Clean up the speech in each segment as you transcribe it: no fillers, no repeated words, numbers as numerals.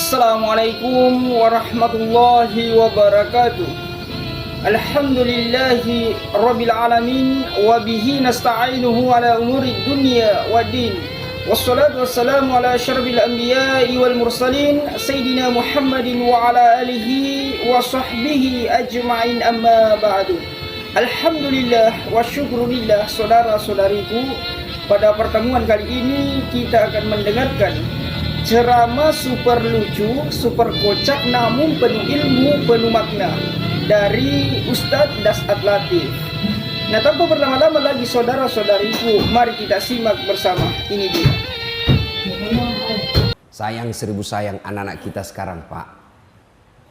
Assalamualaikum warahmatullahi wabarakatuh. Alhamdulillahi rabbil alamin wa bihi nasta'inuhu ala umuri dunya waddin. Wassalatu wassalamu ala asyrafil anbiya'i wal mursalin sayyidina Muhammadin wa ala alihi wa sahbihi ajma'in, amma ba'du. Alhamdulillah wa syukrulillah, saudara-saudariku. Pada pertemuan kali ini kita akan mendengarkan ceramah super lucu, super kocak, namun penuh ilmu, penuh makna dari Ustadz Dasat Latif. Nah, tanpa berlama-lama lagi saudara-saudariku, mari kita simak bersama. Ini dia. Sayang seribu sayang anak-anak kita sekarang, Pak.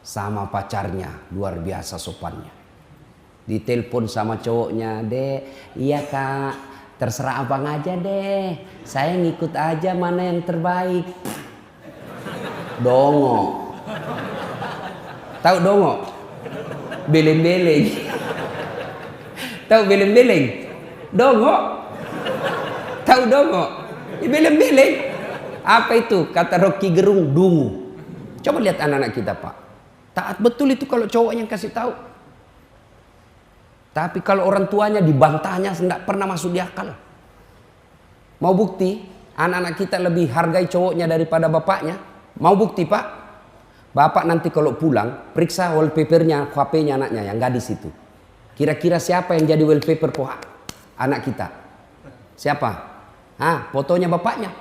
Sama pacarnya, luar biasa sopannya. Ditelepon sama cowoknya, "Dek, iya Kak, terserah abang aja deh. Saya ngikut aja mana yang terbaik." Dongo. Tahu dongo? Beleng-beleng. Tahu beleng-beleng? Dongo. Tahu dongo? Beleng-beleng. Apa itu? Kata Rocky Gerung, dungu. Coba lihat anak-anak kita, Pak. Taat betul itu kalau cowoknya kasih tahu. Tapi kalau orang tuanya dibantahnya tidak pernah masuk di akal. Mau bukti? Anak-anak kita lebih hargai cowoknya daripada bapaknya. Mau bukti, Pak? Bapak nanti kalau pulang periksa wallpapernya, HP-nya anaknya yang gadis itu. Kira-kira siapa yang jadi wallpaper anak kita? Siapa? Fotonya bapaknya.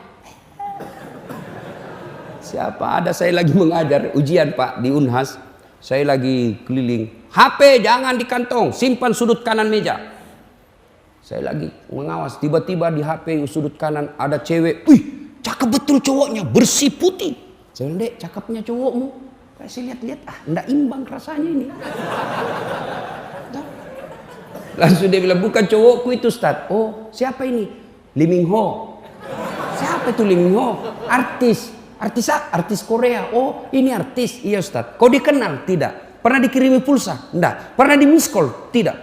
Siapa? Ada, saya lagi mengajar ujian, Pak, di Unhas. Saya lagi keliling. HP jangan di kantong, simpan sudut kanan meja. Saya lagi mengawas, tiba-tiba di HP sudut kanan ada cewek. Wih, cakep betul cowoknya, bersih putih. Saya bilang, "Dek, cakepnya cowokmu." Saya lihat-lihat, enggak imbang rasanya ini. Langsung dia bilang, "Bukan cowokku itu, Ustaz." "Oh, siapa ini?" "Lee Min Ho." "Siapa itu Lee Min Ho?" "Artis." Artis Korea." "Oh, ini artis." "Iya, Ustaz." "Kau dikenal?" "Tidak." "Pernah dikirimi pulsa?" "Enggak." "Pernah di miss call?" "Tidak."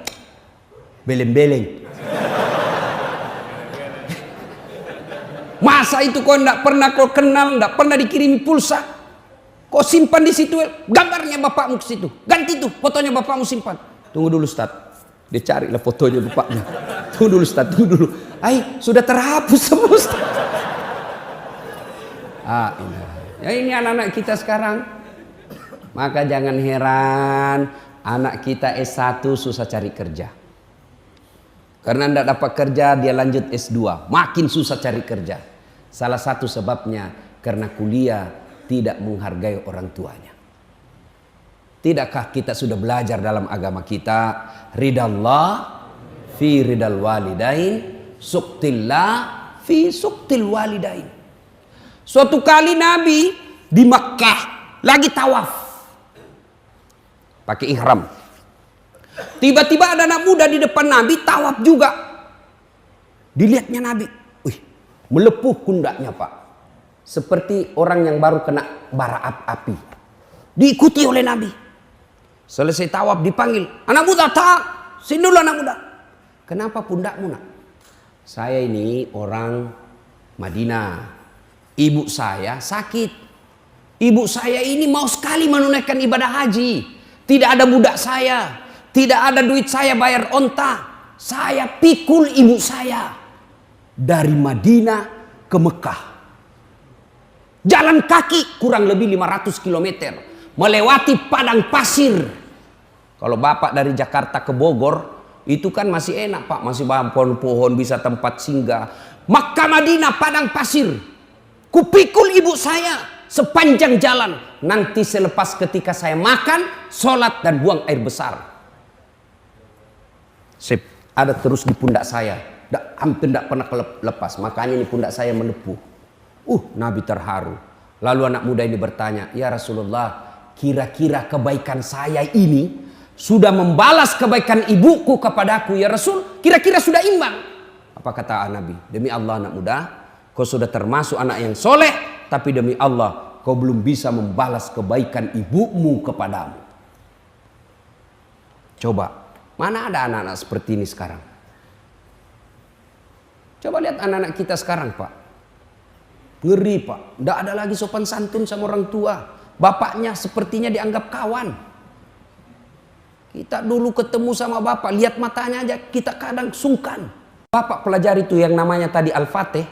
Beleng-beleng. Masa itu kau enggak pernah kau kenal, enggak pernah dikirimi pulsa? Kau simpan di situ gambarnya bapakmu ke situ. Ganti tuh fotonya bapakmu simpan. "Tunggu dulu, Ustaz." Dia carilah fotonya bapaknya. "Tunggu dulu, Ustaz, tunggu dulu." Sudah terhapus semua, Ustaz. Ini anak-anak kita sekarang. Maka jangan heran anak kita S1 susah cari kerja. Karena tidak dapat kerja, dia lanjut S2, makin susah cari kerja. Salah satu sebabnya karena kuliah tidak menghargai orang tuanya. Tidakkah kita sudah belajar dalam agama kita, ridallah fi ridal walidain, suktillah fi suktil walidain. Suatu kali Nabi di Makkah lagi tawaf, pakai ihram. Tiba-tiba ada anak muda di depan Nabi tawaf juga. Dilihatnya Nabi, melepuh pundaknya, Pak. Seperti orang yang baru kena bara api. Diikuti oleh Nabi. Selesai tawaf dipanggil, "Anak muda, sini dulu anak muda." "Kenapa pundakmu, Nak?" "Saya ini orang Madinah. Ibu saya sakit. Ibu saya ini mau sekali menunaikan ibadah haji. Tidak ada budak saya. Tidak ada duit saya bayar onta. Saya pikul ibu saya dari Madinah ke Mekah. Jalan kaki kurang lebih 500 km. Melewati padang pasir." Kalau Bapak dari Jakarta ke Bogor, itu kan masih enak, Pak. Masih pohon-pohon, bisa tempat singgah. Makkah Madinah padang pasir. Kupikul ibu saya sepanjang jalan. Nanti selepas ketika saya makan, sholat dan buang air besar. Ada terus di pundak saya. Hampir tidak pernah lepas. Makanya ini pundak saya melepuh. Nabi terharu. Lalu anak muda ini bertanya, "Ya Rasulullah, kira-kira kebaikan saya ini sudah membalas kebaikan ibuku kepadaku, ya Rasul? Kira-kira sudah imbang?" Apa kata Nabi? "Demi Allah anak muda, kau sudah termasuk anak yang soleh. Tapi demi Allah, kau belum bisa membalas kebaikan ibumu kepadamu." Coba. Mana ada anak-anak seperti ini sekarang? Coba lihat anak-anak kita sekarang, Pak. Ngeri, Pak. Tidak ada lagi sopan santun sama orang tua. Bapaknya sepertinya dianggap kawan. Kita dulu ketemu sama bapak, lihat matanya aja kita kadang sungkan. Bapak pelajari itu yang namanya tadi Al-Fatih,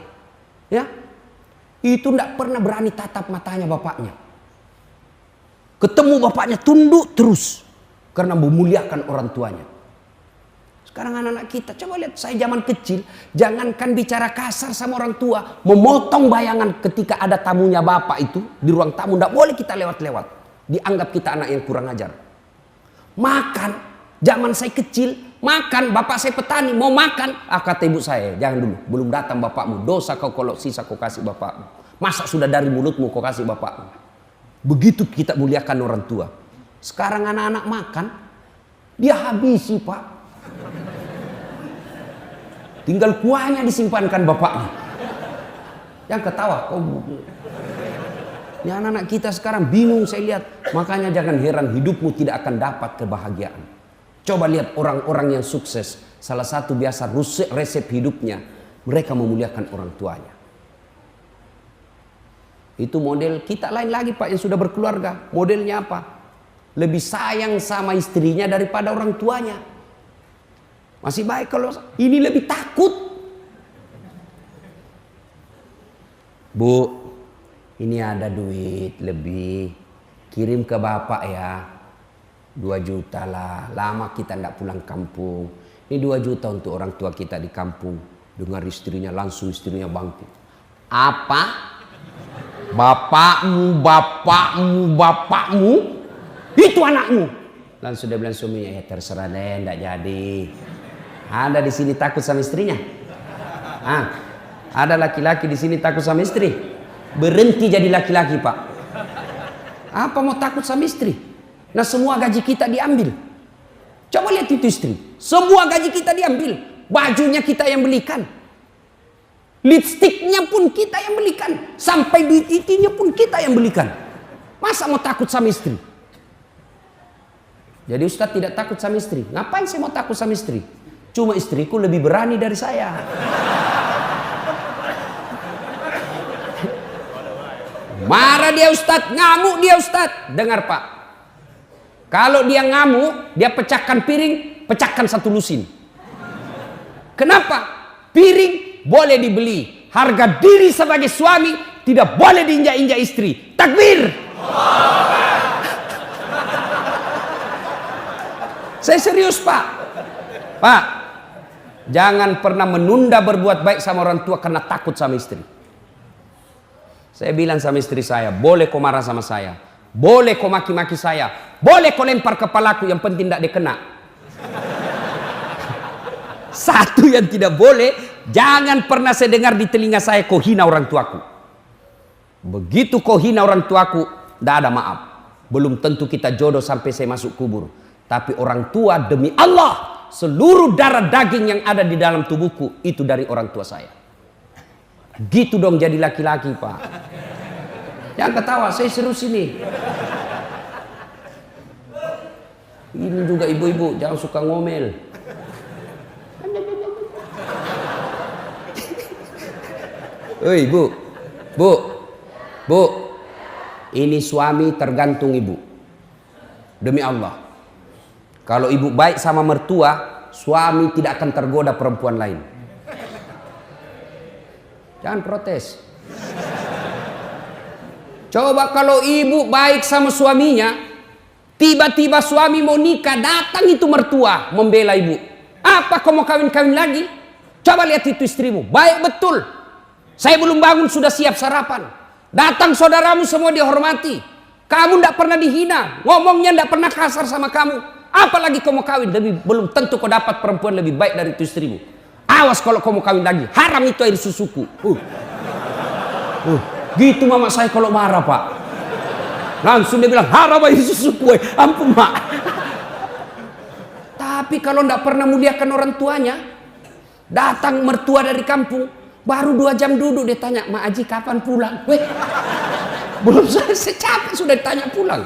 ya, itu tidak pernah berani tatap matanya bapaknya. Ketemu bapaknya tunduk terus karena memuliakan orang tuanya. Sekarang anak-anak kita, coba lihat saya zaman kecil, jangankan bicara kasar sama orang tua, memotong bayangan ketika ada tamunya bapak itu di ruang tamu, tidak boleh kita lewat-lewat. Dianggap kita anak yang kurang ajar. Makan, zaman saya kecil, makan, bapak saya petani, mau makan, kata ibu saya, jangan dulu, belum datang bapakmu, dosa kau kalau sisa kau kasih bapakmu. Masa sudah dari mulutmu kau kasih bapakmu. Begitu kita muliakan orang tua. Sekarang anak-anak makan, dia habisi pak. Tinggal kuahnya disimpankan bapaknya. Yang ketawa, ini anak-anak kita sekarang bingung saya lihat. Makanya jangan heran hidupmu tidak akan dapat kebahagiaan. Coba lihat orang-orang yang sukses. Salah satu biasa resep hidupnya, mereka memuliakan orang tuanya. Itu model kita lain lagi pak yang sudah berkeluarga. Modelnya apa? Lebih sayang sama istrinya daripada orang tuanya. Masih baik kalau ini lebih takut. Bu, ini ada duit lebih, kirim ke bapak ya, 2 juta lah, lama kita tidak pulang kampung. Ini 2 juta untuk orang tua kita di kampung. Dengar istrinya, langsung istrinya bangkit. Apa? Bapakmu, itu anakmu. Langsung dia bilang suaminya, ya terserah deh, tidak jadi. Ada di sini takut sama istrinya? Ada laki-laki di sini takut sama istri? Berhenti jadi laki-laki pak. Apa mau takut sama istri? Nah semua gaji kita diambil. Coba lihat itu istri. Semua gaji kita diambil. Bajunya kita yang belikan. Lipstiknya pun kita yang belikan. Sampai duit itinya pun kita yang belikan. Masa mau takut sama istri? Jadi Ustadz tidak takut sama istri. Ngapain saya mau takut sama istri? Cuma istriku lebih berani dari saya. Marah dia Ustadz, ngamuk dia Ustadz. Dengar pak, kalau dia ngamuk, dia pecahkan piring, pecahkan 1 lusin. Kenapa? Piring boleh dibeli, harga diri sebagai suami tidak boleh diinjak-injak istri. Takbir. Saya serius pak. Pak, jangan pernah menunda berbuat baik sama orang tua karena takut sama istri. Saya bilang sama istri saya, boleh kau marah sama saya, boleh kau maki-maki saya, boleh kau lempar kepalaku, yang penting tidak dikena. Satu yang tidak boleh, jangan pernah saya dengar di telinga saya kau hina orang tuaku. Begitu kau hina orang tuaku, tidak ada maaf. Belum tentu kita jodoh sampai saya masuk kubur. Tapi orang tua demi Allah, seluruh darah daging yang ada di dalam tubuhku itu dari orang tua saya. Gitu dong jadi laki-laki pak. Jangan ketawa, saya serius ini. Ini juga ibu-ibu, jangan suka ngomel. Hei bu, ini suami tergantung ibu. Demi Allah, kalau ibu baik sama mertua, suami tidak akan tergoda perempuan lain. Jangan protes. Coba kalau ibu baik sama suaminya, tiba-tiba suami mau nikah, datang itu mertua membela ibu. Apa kau mau kawin-kawin lagi? Coba lihat itu istrimu, baik betul. Saya belum bangun sudah siap sarapan. Datang saudaramu semua dihormati. Kamu tidak pernah dihina, ngomongnya tidak pernah kasar sama kamu. Apalagi kau mau kawin, belum tentu kau dapat perempuan lebih baik dari itu istrimu. Awas kalau kau mau kawin lagi, haram itu air susuku. Gitu mama saya kalau marah pak. Langsung dia bilang haram air susuku. Ampun mak. Tapi kalau tidak pernah muliakan orang tuanya, datang mertua dari kampung, baru 2 jam duduk dia tanya, Mak Haji kapan pulang? Belum selesai capek sudah ditanya pulang.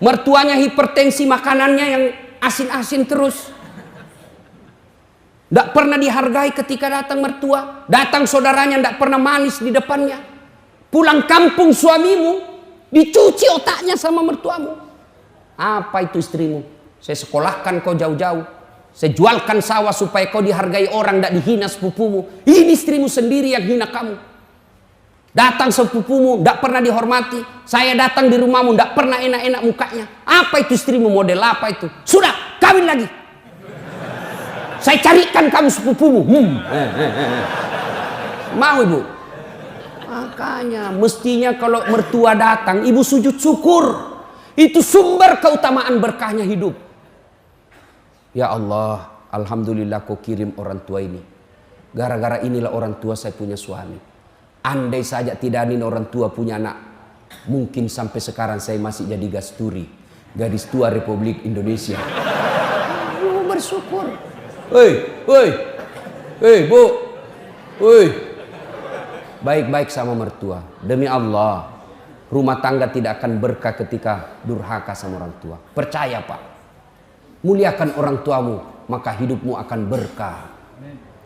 Mertuanya hipertensi, makanannya yang asin-asin terus. Tidak pernah dihargai ketika datang mertua. Datang saudaranya tidak pernah manis di depannya. Pulang kampung suamimu, Dicuci otaknya sama mertuamu. Apa itu istrimu? Saya sekolahkan kau jauh-jauh. Saya jualkan sawah supaya kau dihargai orang, tidak dihina sepupumu. Ini istrimu sendiri yang hina kamu. Datang sepupumu, tidak pernah dihormati. Saya datang di rumahmu, tidak pernah enak-enak mukanya. Apa itu istrimu? Model apa itu? Sudah, kawin lagi. Saya carikan kamu sepupumu. Mau ibu? Makanya mestinya kalau mertua datang, ibu sujud syukur. Itu sumber keutamaan berkahnya hidup. Ya Allah, alhamdulillah kau kirim orang tua ini. Gara-gara inilah orang tua saya punya suami. Andai saja tidak ada orang tua punya anak, mungkin sampai sekarang saya masih jadi gasturi, gadis tua Republik Indonesia. Ibu bersyukur. Hei, bu. Baik-baik sama mertua. Demi Allah, rumah tangga tidak akan berkah ketika durhaka sama orang tua. Percaya Pak. Muliakan orang tuamu, maka hidupmu akan berkah.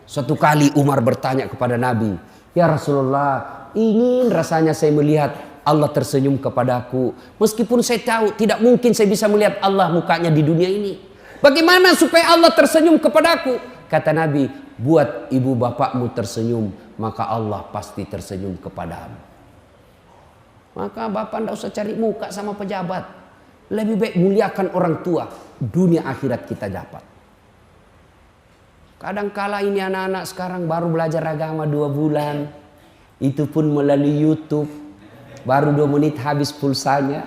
Suatu kali Umar bertanya kepada Nabi, ya Rasulullah, ingin rasanya saya melihat Allah tersenyum kepadaku. Meskipun saya tahu tidak mungkin saya bisa melihat Allah mukanya di dunia ini. Bagaimana supaya Allah tersenyum kepadaku? Kata Nabi, buat ibu bapakmu tersenyum, maka Allah pasti tersenyum kepadamu. Maka bapak tidak usah cari muka sama pejabat. Lebih baik muliakan orang tua. Dunia akhirat kita dapat. Kadangkala ini anak-anak sekarang baru belajar agama 2 bulan. Itu pun melalui YouTube. Baru 2 menit habis pulsanya.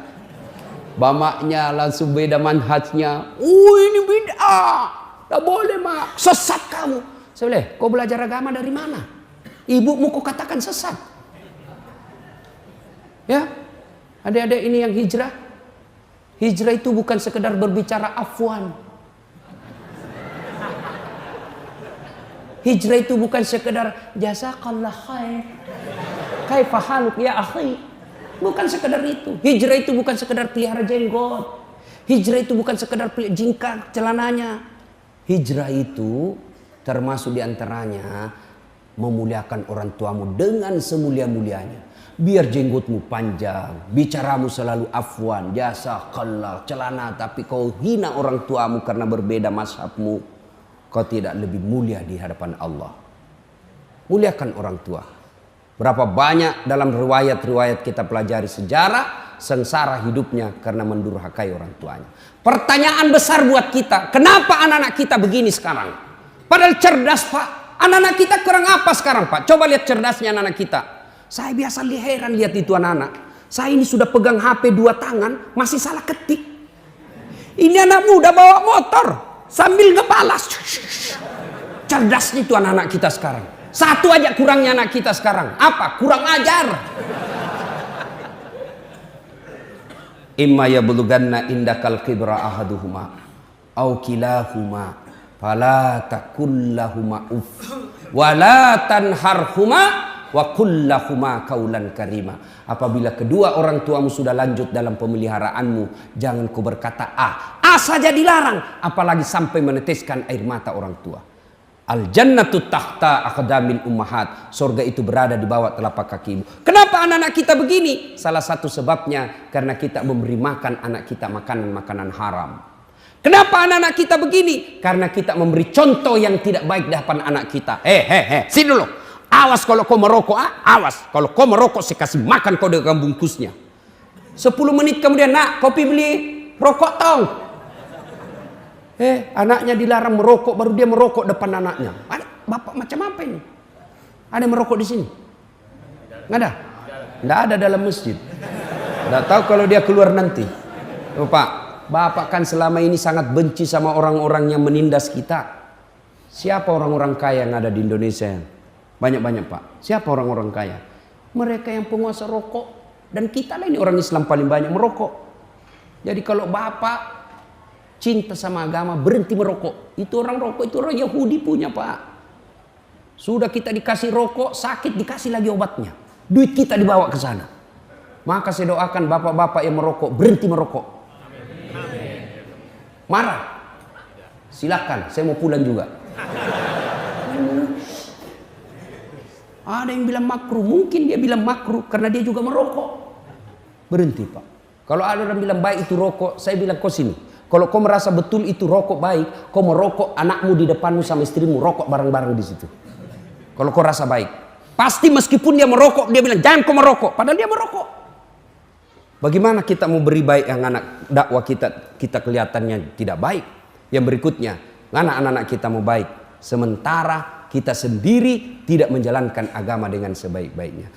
Bamaknya langsung beda manhajnya. Ini beda. Tak boleh mak. Sesat kamu. Saya bilang, kau belajar agama dari mana? Ibumu kau katakan sesat. Ya, adik-adik ini yang hijrah. Hijrah itu bukan sekedar berbicara afwan. Hijrah itu bukan sekedar jazakallah khair. Kaifa haluk ya akhi. Bukan sekedar itu. Hijrah itu bukan sekedar pelihara jenggot. Hijrah itu bukan sekedar jingkar celananya. Hijrah itu termasuk diantaranya memuliakan orang tuamu dengan semulia-mulianya. Biar jenggotmu panjang, bicaramu selalu afwan, jazakallah, celana, tapi kau hina orang tuamu karena berbeda mazhabmu, kau tidak lebih mulia di hadapan Allah. Muliakan orang tua. Berapa banyak dalam riwayat-riwayat kita pelajari sejarah, sengsara hidupnya karena mendurhakai orang tuanya. Pertanyaan besar buat kita, kenapa anak-anak kita begini sekarang? Padahal cerdas Pak. Anak-anak kita kurang apa sekarang Pak? Coba lihat cerdasnya anak-anak kita. Saya biasa heran lihat itu anak-anak. Saya ini sudah pegang HP 2 tangan, masih salah ketik. Ini anak muda bawa motor, sambil ngebalas. Cerdasnya itu anak-anak kita sekarang. Satu aja kurangnya anak kita sekarang. Apa? Kurang ajar. Imma yablughanna indakal kibra ahaduhuma au kilahuma fala takullahuma uff wala tanharhuma wa kullahuma kaulan karima. Apabila kedua orang tuamu sudah lanjut dalam pemeliharaanmu, jangan kau berkata A saja dilarang, apalagi sampai meneteskan air mata orang tua. Al jannatu tahta aqdamil ummahat. Surga itu berada di bawah telapak kaki ibu. Kenapa anak-anak kita begini? Salah satu sebabnya karena kita memberi makan anak kita makanan-makanan haram. Kenapa anak-anak kita begini? Karena kita memberi contoh yang tidak baik di hadapan anak kita. Sini dulu. Awas kalau kau merokok, awas. Kalau kau merokok saya kasih makan kau dengan bungkusnya. 10 menit kemudian, nak kopi beli rokok tong. Anaknya dilarang merokok, baru dia merokok depan anaknya. Bapak macam apa ini? Ada yang merokok di sini? Nggak ada? Nggak ada dalam masjid. Nggak tahu kalau dia keluar nanti. Bapak kan selama ini sangat benci sama orang-orang yang menindas kita. Siapa orang-orang kaya yang ada di Indonesia? Banyak-banyak Pak. Siapa orang-orang kaya? Mereka yang penguasa rokok. Dan kita lah ini orang Islam paling banyak merokok. Jadi kalau Bapak cinta sama agama, berhenti merokok. Itu orang rokok, itu orang Yahudi punya Pak. Sudah kita dikasih rokok, sakit dikasih lagi obatnya. Duit kita dibawa ke sana. Maka saya doakan bapak-bapak yang merokok, berhenti merokok. Marah? Silakan, saya mau pulang juga. Ada yang bilang makruh, mungkin dia bilang makruh karena dia juga merokok. Berhenti Pak. Kalau ada orang bilang baik itu rokok, saya bilang kau sini. Kalau kau merasa betul itu rokok baik, kau merokok anakmu di depanmu sama istrimu, rokok bareng-bareng di situ. Kalau kau rasa baik, pasti meskipun dia merokok, dia bilang jangan kau merokok, padahal dia merokok. Bagaimana kita mau beri baik yang anak dakwah kita kelihatannya tidak baik? Yang berikutnya, anak-anak kita mau baik, sementara kita sendiri tidak menjalankan agama dengan sebaik-baiknya.